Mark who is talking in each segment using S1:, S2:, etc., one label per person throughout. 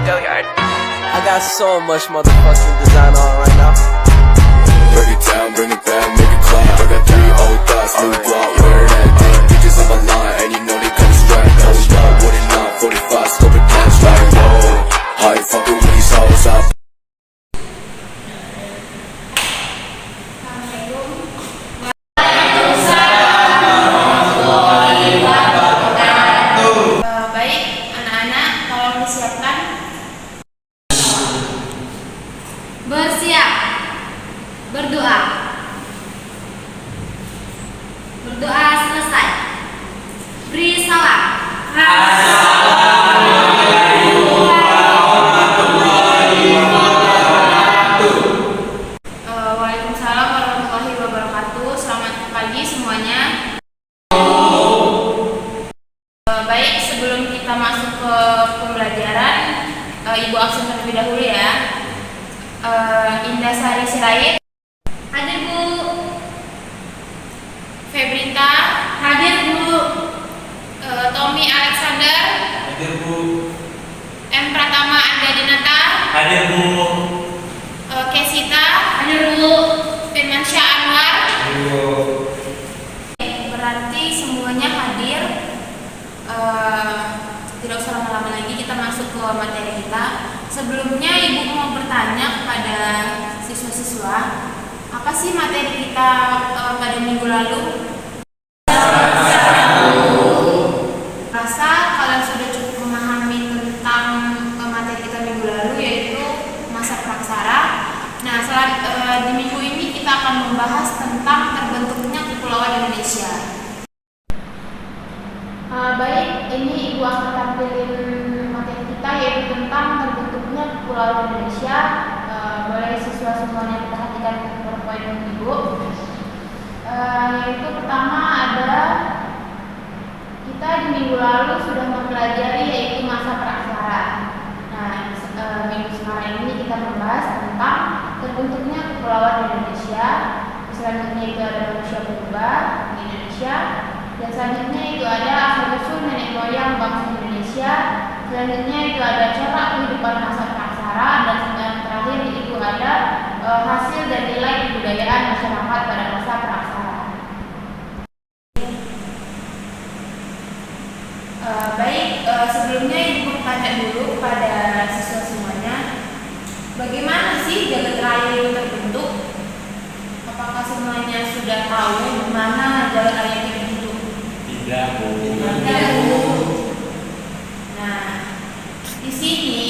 S1: I got so much motherfucking design on right now.
S2: Break it down, bring it back, make it clap. I got 3 old thoughts, new block, where that thing. Bitches on my line, and you know they come straight. Hold up, what it not, 45, scope it cash like whoa. How you fucking with these hoes up?
S3: Baik, anak-anak, tolong disiapkan. Bersiap. Berdoa. Berdoa selesai. Beri salam. Waalaikumsalam warahmatullahi wabarakatuh. Selamat pagi semuanya. Baik, sebelum kita masuk ke pembelajaran, Ibu absen terlebih dahulu ya. Indah Sari Sirait hadir Bu. Febrita hadir Bu. Tommy Alexander
S4: hadir Bu.
S3: M Pratama Anda Dinata
S4: Hadir Bu.
S3: Kesita hadir Bu. Firmansyah Anwar
S4: Hadir Bu.
S3: Berarti semuanya hadir. Tidak usah lama-lama lagi, kita masuk ke materi kita. Sebelumnya Ibu mau bertanya kepada siswa-siswa, apa sih materi kita pada minggu lalu? Rasa kalian sudah cukup memahami tentang materi kita minggu lalu, yaitu masa praksara. Nah, di minggu ini kita akan membahas tentang terbentuknya Kepulauan Indonesia. Baik, ini Ibu akan tampilin materi kita, yaitu tentang terbentuknya Kepulauan Indonesia. Boleh siswa semuanya perhatikan poin Ibu. Yaitu pertama adalah kita di minggu lalu sudah mempelajari yaitu masa praksara. Nah, minggu sekarang ini kita membahas tentang terbentuknya Kepulauan Indonesia. Selanjutnya itu ada manusia purba di Indonesia. Dan selanjutnya itu ada asal-usul nenek moyang bangsa Indonesia. Selanjutnya itu ada corak kehidupan masa praksara. Dan yang terakhir itu ada hasil dan nilai kebudayaan masyarakat pada masa praksara. Baik, sebelumnya Ibu bertanya dulu kepada siswa semuanya, bagaimana sih jagat raya itu terbentuk? Apakah semuanya sudah tahu di mana jagat raya itu terbentuk?
S4: Tidak Bu.
S3: Nah, di sini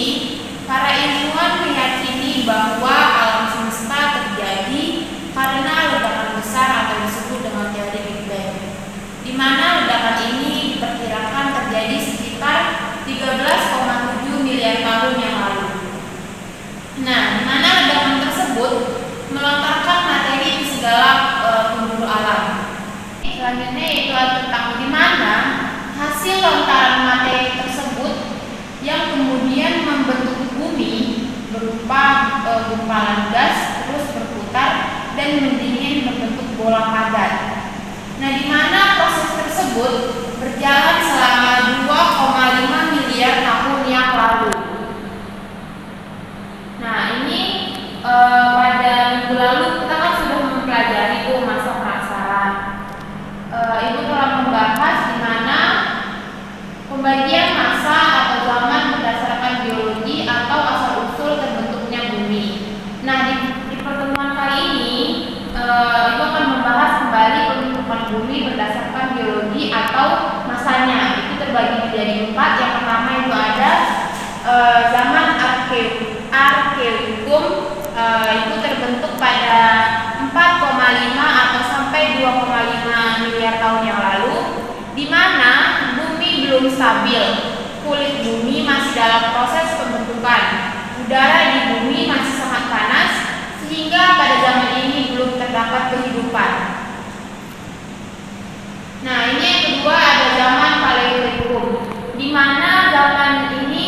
S3: para ilmuwan meyakini bahwa alam semesta terjadi karena ledakan besar atau disebut dengan teori Big Bang, di mana ledakan ini diperkirakan terjadi sekitar 13,7 miliar tahun yang lalu. Nah, di mana ledakan tersebut melontarkan materi di segala penjuru alam. Selanjutnya itu tentang di mana hasil lontaran materi tersebut yang kemudian membentuk bumi berupa gumpalan gas terus berputar dan mendingin membentuk bola padat. Nah, di mana proses tersebut berjalan selama 2,5 miliar tahun yang lalu. Nah, ini pada minggu lalu kita kan sudah mempelajari masa praksara. Ibu telah membahas di mana pembagian masa atau zaman berdasarkan geologi atau asal-usul terbentuknya bumi. Nah, di pertemuan kali ini Ibu akan membahas kembali pembentukan bumi berdasarkan geologi atau masanya. Itu terbagi menjadi 4. Yang pertama itu ada zaman Arkeokum, itu terbentuk pada 4,5 atau sampai 2,5 miliar tahun yang lalu, di mana bumi belum stabil, kulit bumi masih dalam proses pembentukan, udara di bumi masih sangat panas, sehingga pada zaman ini belum terdapat kehidupan. Nah, ini yang kedua ada zaman Paleolitik, di mana zaman ini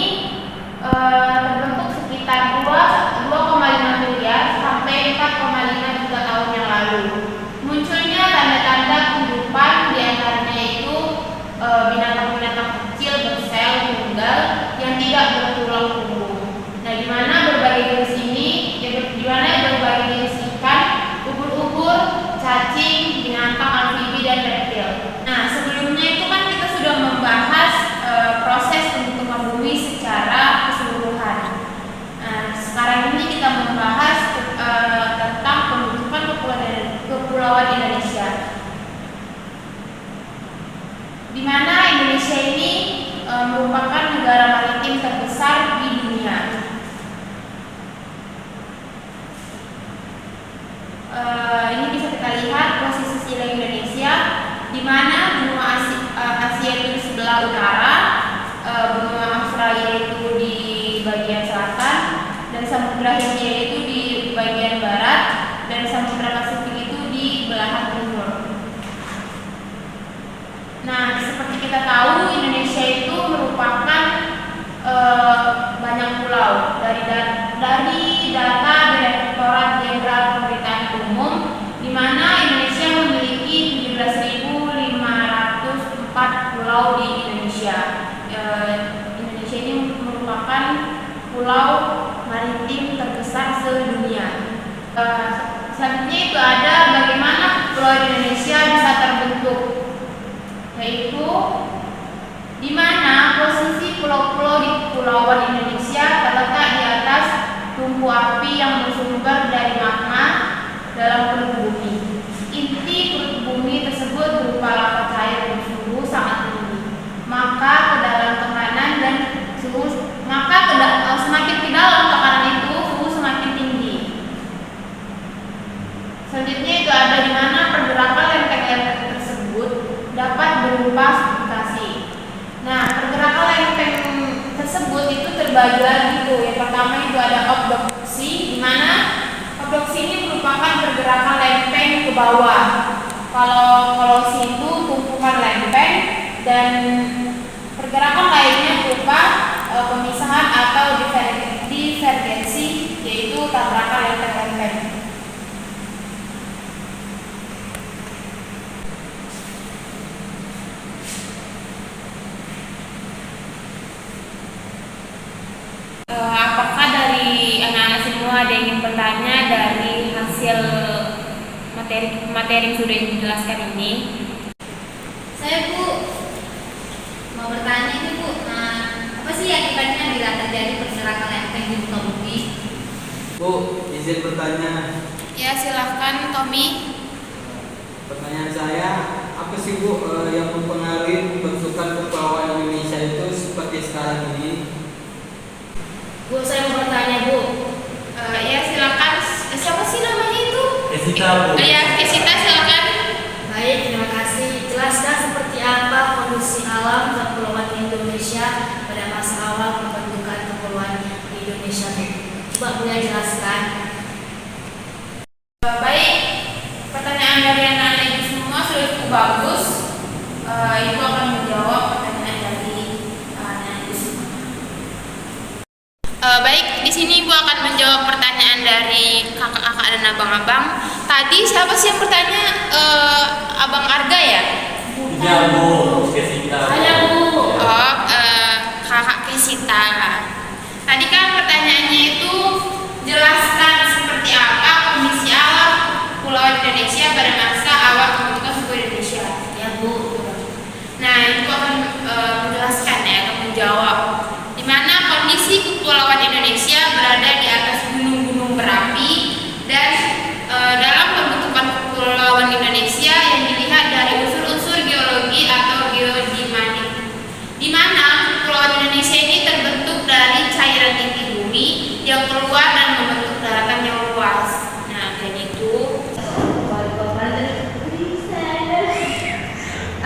S3: terbentuk sekitar 2,5 miliar sampai 4,5 juta tahun yang lalu. Munculnya tanda-tanda kehidupan, diantaranya itu binatang-binatang kecil bersel tunggal yang tidak bertulang punggung. Dari data Direktorat Jenderal Pemerintahan Umum, di mana Indonesia memiliki 17.504 pulau di Indonesia. Indonesia ini merupakan pulau maritim terbesar sedunia. Selanjutnya itu ada bagaimana pulau Indonesia bisa terbentuk, yaitu di mana posisi pulau-pulau di Kepulauan Indonesia terletak di atas tumpu api yang bersumber dari magma dalam perut bumi. Inti perut bumi tersebut berupa lava cair bersuhu sangat tinggi. Maka semakin ke dalam tekanan itu, suhu semakin tinggi. Selanjutnya itu ada di mana pergerakan lempeng-lempeng tersebut dapat berupa subdukasi. Nah, pergerakan lempeng tersebut itu terbagi lagi tuh. Yang pertama itu ada abduksi, di mana abduksi ini merupakan pergerakan lempeng ke bawah. Kalau kolosi itu tumpukan lempeng, dan pergerakan lainnya berupa pemisahan atau divergensi, yaitu tabrakan lempeng-lempeng. Apakah dari anak-anak semua ada yang ingin bertanya dari hasil materi yang sudah dijelaskan ini?
S5: Saya Bu mau bertanya ini Bu, apa sih akibatnya bila terjadi pergerakan lempeng di muka bumi?
S6: Bu, izin bertanya.
S3: Ya, silahkan Tommy.
S6: Pertanyaan saya, apa sih Bu yang mempengaruhi pembentukan kepulauan Indonesia itu seperti sekarang ini?
S5: Bu, saya mau bertanya Bu.
S3: Ya, silakan. Siapa sih namanya itu?
S4: Kesita, Bu.
S3: Ya, Kesita, silakan.
S5: Baik, terima kasih. Jelaskan seperti apa kondisi alam kepulauan Indonesia pada masa awal pembentukan kepulauan di Indonesia Bu. Coba boleh jelaskan.
S3: Baik, pertanyaan dari anak-anak ibu semua sudah cukup bagus. Ibu akan menjawab pertanyaan dari anak ibu semua. Baik, di sini ibu akan menjawab pertanyaan dari kakak-kakak dan abang-abang. Tadi siapa sih yang bertanya? Abang Arga ya?
S4: Iya, Bu. Kesita.
S5: Saya Bu.
S3: Oh, kakak Kesita. Tadi kan pertanyaannya itu jelaskan seperti apa kondisi alam Pulau Indonesia pada masa awal pembentukan suku Indonesia.
S5: Ya Bu.
S3: Nah, itu akan menjelaskan ya, akan menjawab di mana kondisi kepulauan Indonesia berada di atas gunung-gunung berapi, dan dalam pembentukan kepulauan Indonesia yang dilihat dari unsur-unsur geologi atau geodinamik, di mana kepulauan Indonesia ini terbentuk dari cairan inti bumi yang keluar dan membentuk daratan yang luas. Nah, kayak gitu.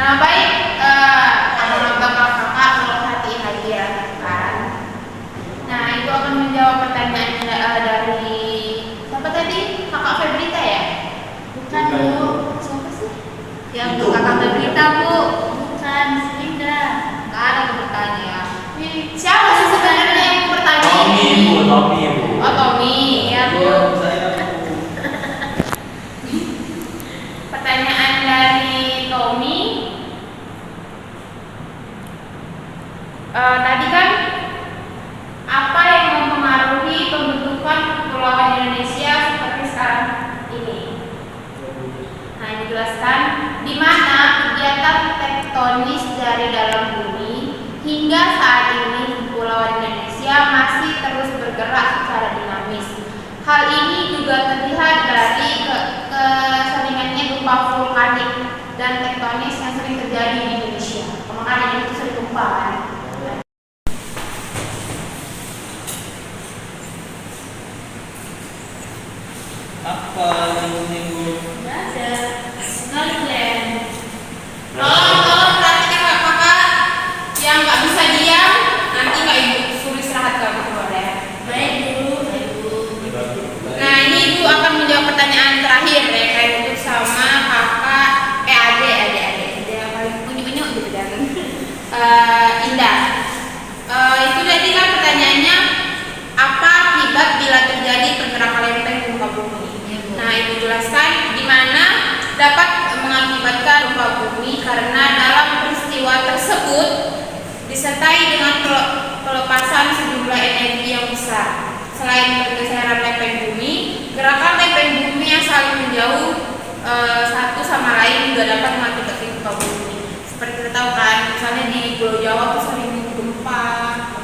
S3: Baik, abang-abang kakak kalau hati lagi ya sekarang. Nah, ibu akan menjawab pertanyaan dari siapa tadi? Kakak Febrita ya?
S5: Bukan Bu.
S3: Siapa sih?
S5: Ya Bu, kakak Febrita Bu. Bukan, Linda.
S3: Gak ada yang bertanya. Siapa sih sebenarnya yang bertanya?
S4: Tommy, Bu. Tommy, Bu.
S3: Oh, Tommy, ya Bu.
S6: Iya, saya Bu.
S3: Pertanyaan dari Tommy. Tadi kan apa yang mempengaruhi pembentukan kepulauan Indonesia seperti sekarang ini? Nah, dijelaskan di mana kegiatan tektonis dari dalam bumi hingga saat ini kepulauan Indonesia masih terus bergerak secara dinamis. Hal ini juga terlihat dari keseringannya gempa vulkanik dan tektonis yang sering terjadi di Indonesia. Makanya itu sering gempa kan?
S6: Apa yang Bu?
S5: Tidak ada. Snorkeling.
S3: Tolong perhatikan kakak yang nggak bisa diam, nanti Kak Ibu suruh istirahat kamu boleh.
S5: Baik Bu. Baik Bu.
S3: Nah, ini Ibu akan menjawab dengan pelepasan sejumlah energi yang besar. Selain pergeseran lempeng bumi, gerakan lempeng bumi yang saling menjauh satu sama lain juga dapat mengakibatkan gempa bumi. Seperti kita tahu kan, misalnya di Pulau Jawa itu sering gempa,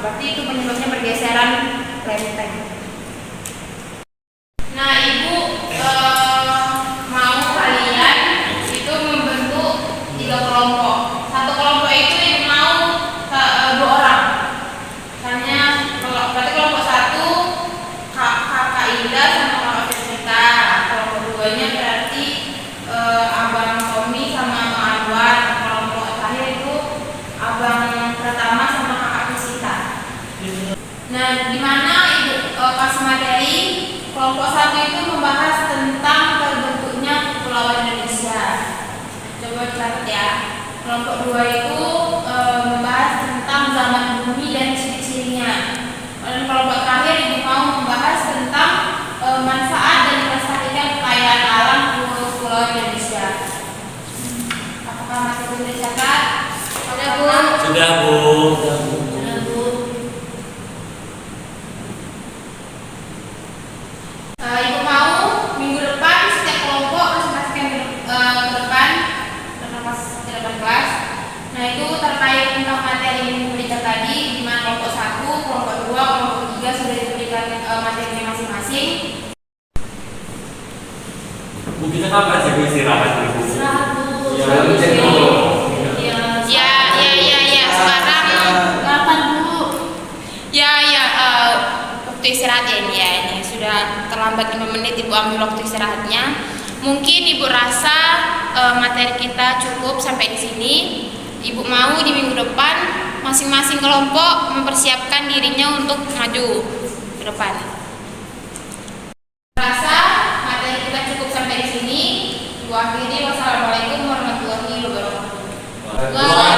S3: berarti itu penyebabnya pergeseran lempeng. Nah, Ibu mau kalian itu membentuk 3 kelompok. Satu kelompok itu yang mau 2 orang. Misalnya berarti kelompok 1 Kakak Indah sama Kakak Vita. Kelompok 2-nya berarti Abang Tommy sama Anwar. Kelompok terakhir itu Abang Pratama sama Kakak Visita. Nah, di mana Ibu kasih materi. Kelompok 1 itu membahas tentang terbentuknya Kepulauan Indonesia. Coba catat ya. Kelompok 2 itu membahas tentang zaman bumi dan ciri-cirinya. Dan kelompok terakhir Ibu mau membahas tentang manfaat dan melestarikan kekayaan alam Kepulauan Indonesia. Apakah masih belum dicatat?
S5: Sudah, Bu.
S4: Sudah, Bu.
S5: Sudah, Bu.
S3: Ibu mau minggu depan setiap kelompok presentasikan ke depan kelas. Nah, itu terkait tentang materi yang diberikan tadi, di mana kelompok 1, kelompok 2, kelompok 3 sudah diberikan materinya masing-masing.
S4: Bu, kita kapan sih Bu istirahat dulu?
S5: Istirahat, Bu.
S3: Ya. Sekarang
S5: Kapan, Bu?
S3: waktu istirahat ya ini sudah terlambat 5 menit. Ibu ambil waktu istirahatnya. Mungkin Ibu rasa materi kita cukup sampai di sini. Ibu mau di minggu depan masing-masing kelompok mempersiapkan dirinya untuk maju ke depan. Rasa materi kita cukup sampai di sini. Ibu akhiri. Wassalamualaikum warahmatullahi wabarakatuh.